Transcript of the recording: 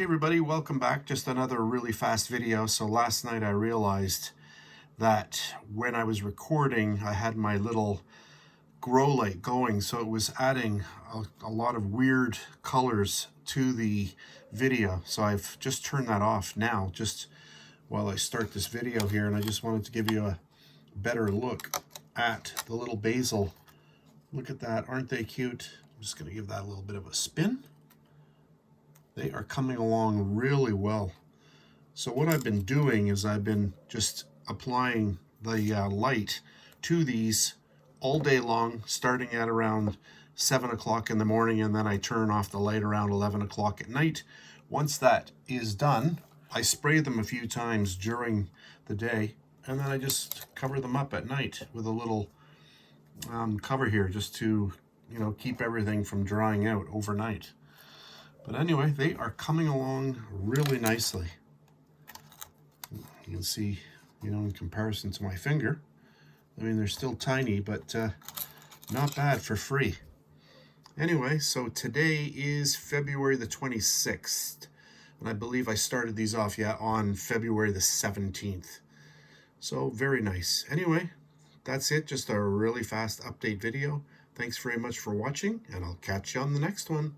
Hey everybody, welcome back. Just another really fast video. So last night I realized that when I was recording, I had my little grow light going, so it was adding a lot of weird colors to the video. So I've just turned that off now, just while I start this video here, and I just wanted to give you a better look at the little basil. Look at that, aren't they cute? I'm just gonna give that a little bit of a spin. They are coming along really well. So what I've been doing is I've been just applying the light to these all day long, starting at around 7 o'clock in the morning, and then I turn off the light around 11 o'clock at night. Once that is done, I spray them a few times during the day, and then I just cover them up at night with a little cover here, just to keep everything from drying out overnight. But anyway, they are coming along really nicely. You can see, in comparison to my finger, I mean, they're still tiny, but not bad for free. Anyway, so today is February the 26th, and I believe I started these off, on February the 17th. So very nice. Anyway, that's it. Just a really fast update video. Thanks very much for watching, and I'll catch you on the next one.